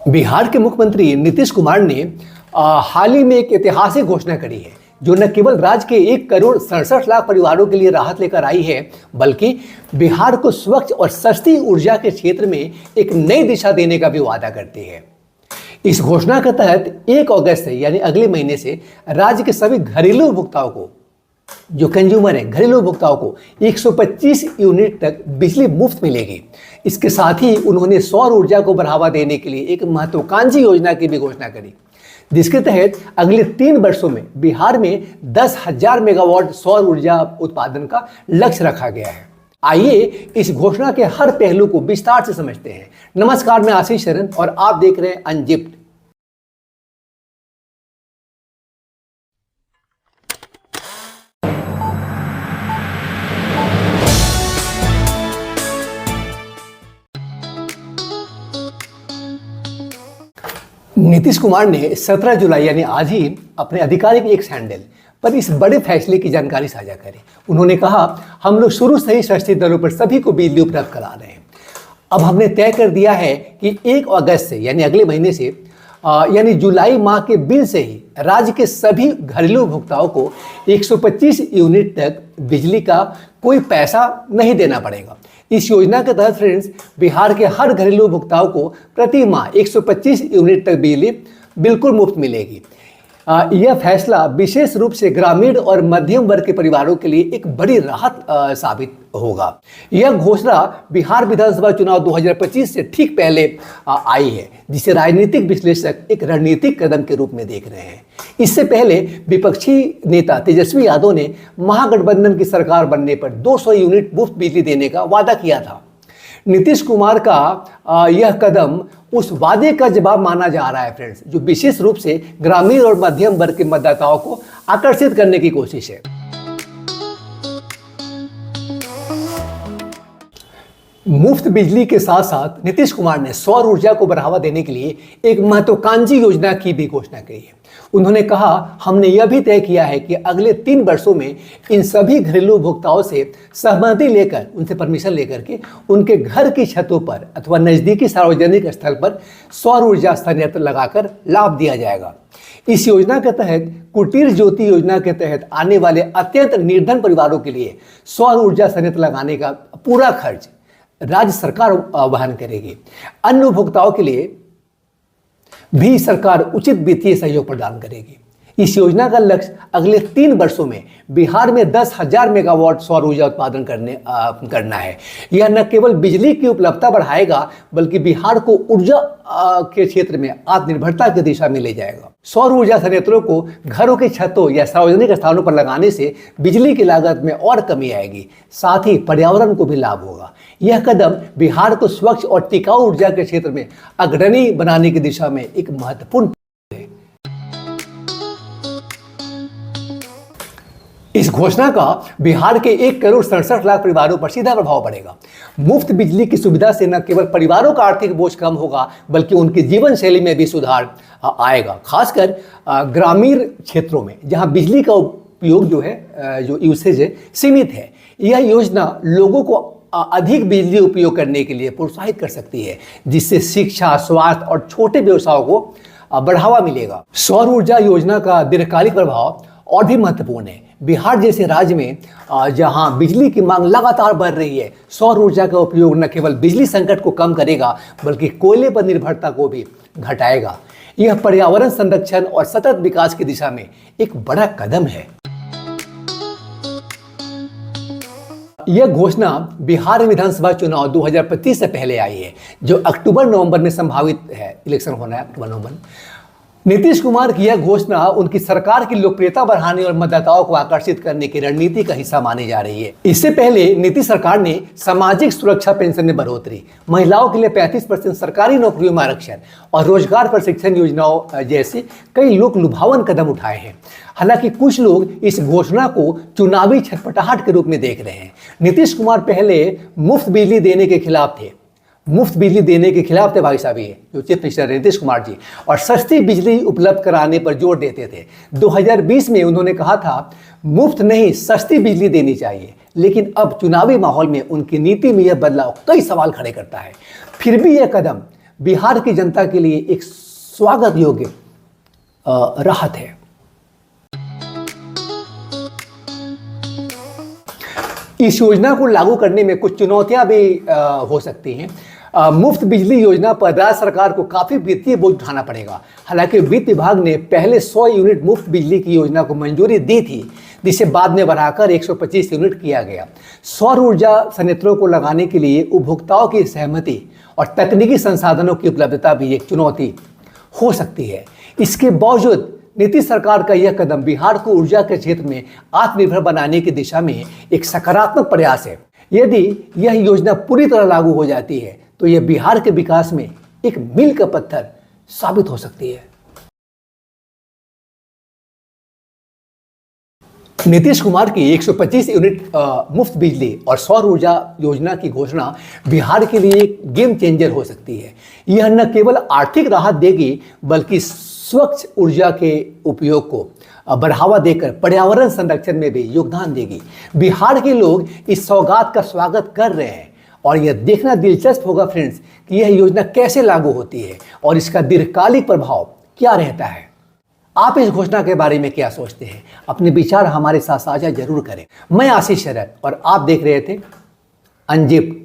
बिहार के मुख्यमंत्री नीतीश कुमार ने हाल ही में एक ऐतिहासिक घोषणा करी है जो न केवल राज्य के 1,67,00,000 परिवारों के लिए राहत लेकर आई है, बल्कि बिहार को स्वच्छ और सस्ती ऊर्जा के क्षेत्र में एक नई दिशा देने का भी वादा करती है। इस घोषणा के तहत 1 अगस्त से यानी अगले महीने से राज्य के सभी घरेलू उपभोक्ताओं को, जो कंज्यूमर है, घरेलू उपभोक्ताओं को 125 यूनिट तक बिजली मुफ्त मिलेगी। इसके साथ ही उन्होंने सौर ऊर्जा को बढ़ावा देने के लिए एक महत्वाकांक्षी योजना की भी घोषणा करी, जिसके तहत अगले 3 वर्षों में बिहार में 10,000 मेगावाट सौर ऊर्जा उत्पादन का लक्ष्य रखा गया है। आइए इस घोषणा के हर पहलू को विस्तार से समझते हैं। नमस्कार, मैं आशीष शरण और आप देख रहे हैं अनजिप्ड। नीतीश कुमार ने 17 जुलाई यानी आज ही अपने आधिकारिक एक्स हैंडल पर इस बड़े फैसले की जानकारी साझा करी। उन्होंने कहा, हम लोग शुरू से ही सस्ती दरों पर सभी को बिजली उपलब्ध करा रहे हैं। अब हमने तय कर दिया है कि 1 अगस्त से यानी अगले महीने से यानी जुलाई माह के बिल से ही राज्य के सभी घरेलू उपभोक्ताओं को 125 यूनिट तक बिजली का कोई पैसा नहीं देना पड़ेगा। इस योजना के तहत फ्रेंड्स, बिहार के हर घरेलू उपभोक्ताओं को प्रति माह 125 यूनिट तक बिजली बिल्कुल मुफ्त मिलेगी। यह फैसला विशेष रूप से ग्रामीण और मध्यम वर्ग के परिवारों के लिए एक बड़ी राहत साबित होगा। यह घोषणा बिहार विधानसभा चुनाव 2025 से ठीक पहले आई है, जिसे राजनीतिक विश्लेषक एक रणनीतिक कदम के रूप में देख रहे हैं। इससे पहले विपक्षी नेता तेजस्वी यादव ने महागठबंधन की सरकार बनने पर 200 यूनिट मुफ्त बिजली देने का वादा किया था। नीतीश कुमार का यह कदम उस वादे का जवाब माना जा रहा है फ्रेंड्स, जो विशेष रूप से ग्रामीण और मध्यम वर्ग के मतदाताओं को आकर्षित करने की कोशिश है। मुफ्त बिजली के साथ साथ नीतीश कुमार ने सौर ऊर्जा को बढ़ावा देने के लिए एक महत्वाकांक्षी योजना की भी घोषणा की है। उन्होंने कहा, हमने यह भी तय किया है कि अगले 3 वर्षों में इन सभी घरेलू उपभोक्ताओं से सहमति लेकर, उनसे परमिशन लेकर के उनके घर की छतों पर अथवा नज़दीकी सार्वजनिक स्थल पर सौर ऊर्जा संयंत्र लगाकर लाभ दिया जाएगा। इस योजना के तहत कुटीर ज्योति योजना के तहत आने वाले अत्यंत निर्धन परिवारों के लिए सौर ऊर्जा संयंत्र लगाने का पूरा खर्च राज्य सरकार वहन करेगी। अन्य उपभोक्ताओं के लिए भी सरकार उचित वित्तीय सहयोग प्रदान करेगी। इस योजना का लक्ष्य अगले 3 वर्षों में बिहार में 10,000 मेगावाट सौर ऊर्जा उत्पादन करना है। यह न केवल बिजली की उपलब्धता बढ़ाएगा, बल्कि बिहार को ऊर्जा के क्षेत्र में आत्मनिर्भरता की दिशा में ले जाएगा। सौर ऊर्जा संयंत्रों को घरों की छतों या सार्वजनिक स्थानों पर लगाने से बिजली की लागत में और कमी आएगी, साथ ही पर्यावरण को भी लाभ होगा। यह कदम बिहार को स्वच्छ और टिकाऊ ऊर्जा के क्षेत्र में अग्रणी बनाने की दिशा में एक महत्वपूर्ण है। इस घोषणा का बिहार के 1,67,00,000 परिवारों पर सीधा प्रभाव पड़ेगा। मुफ्त बिजली की सुविधा से न केवल परिवारों का आर्थिक बोझ कम होगा, बल्कि उनकी जीवन शैली में भी सुधार आएगा, खासकर ग्रामीण क्षेत्रों में जहां बिजली का उपयोग जो यूसेज है सीमित है। यह योजना लोगों को अधिक बिजली उपयोग करने के लिए प्रोत्साहित कर सकती है, जिससे शिक्षा, स्वास्थ्य और छोटे व्यवसायों को बढ़ावा मिलेगा। सौर ऊर्जा योजना का दीर्घकालिक प्रभाव और भी महत्वपूर्ण है। बिहार जैसे राज्य में जहां बिजली की मांग लगातार बढ़ रही है, सौर ऊर्जा का उपयोग न केवल बिजली संकट को कम करेगा, बल्कि कोयले पर निर्भरता को भी घटाएगा। यह पर्यावरण संरक्षण और सतत विकास की दिशा में एक बड़ा कदम है। यह घोषणा बिहार विधानसभा चुनाव 2025 से पहले आई है, जो अक्टूबर-नवंबर में संभावित है। इलेक्शन होना है अक्टूबर-नवंबर। नीतीश कुमार की यह घोषणा उनकी सरकार की लोकप्रियता बढ़ाने और मतदाताओं को आकर्षित करने की रणनीति का हिस्सा मानी जा रही है। इससे पहले नीतीश सरकार ने सामाजिक सुरक्षा पेंशन में बढ़ोतरी, महिलाओं के लिए 35% सरकारी नौकरियों में आरक्षण और रोजगार प्रशिक्षण योजनाओं जैसे कई लोक लुभावन कदम उठाए हैं। हालांकि कुछ लोग इस घोषणा को चुनावी छटपटाहट के रूप में देख रहे हैं। नीतीश कुमार पहले मुफ्त बिजली देने के खिलाफ थे, भाई साहब, ये जो चीफ मिनिस्टर नीतीश कुमार जी, और सस्ती बिजली उपलब्ध कराने पर जोर देते थे। 2020 में उन्होंने कहा था मुफ्त नहीं सस्ती बिजली देनी चाहिए, लेकिन अब चुनावी माहौल में उनकी नीति में यह बदलाव कई सवाल खड़े करता है। फिर भी यह कदम बिहार की जनता के लिए एक स्वागत योग्य राहत है। इस योजना को लागू करने में कुछ चुनौतियां भी हो सकती हैं। मुफ्त बिजली योजना पर राज्य सरकार को काफ़ी वित्तीय बोझ उठाना पड़ेगा। हालांकि वित्त विभाग ने पहले 100 यूनिट मुफ्त बिजली की योजना को मंजूरी दी थी, जिसे बाद में बढ़ाकर 125 यूनिट किया गया। सौर ऊर्जा संयंत्रों को लगाने के लिए उपभोक्ताओं की सहमति और तकनीकी संसाधनों की उपलब्धता भी एक चुनौती हो सकती है। इसके बावजूद नीतीश सरकार का यह कदम बिहार को ऊर्जा के क्षेत्र में आत्मनिर्भर बनाने की दिशा में एक सकारात्मक प्रयास है। यदि यह योजना पूरी तरह लागू हो जाती है तो यह बिहार के विकास में एक मील का पत्थर साबित हो सकती है। नीतीश कुमार की 125 यूनिट मुफ्त बिजली और सौर ऊर्जा योजना की घोषणा बिहार के लिए एक गेम चेंजर हो सकती है। यह न केवल आर्थिक राहत देगी बल्कि स्वच्छ ऊर्जा के उपयोग को बढ़ावा देकर पर्यावरण संरक्षण में भी योगदान देगी। बिहार के लोग इस सौगात का स्वागत कर रहे हैं और यह देखना दिलचस्प होगा फ्रेंड्स कि यह योजना कैसे लागू होती है और इसका दीर्घकालिक प्रभाव क्या रहता है। आप इस घोषणा के बारे में क्या सोचते हैं? अपने विचार हमारे साथ साझा जरूर करें। मैं आशीष शरद और आप देख रहे थे अनजिप्ड।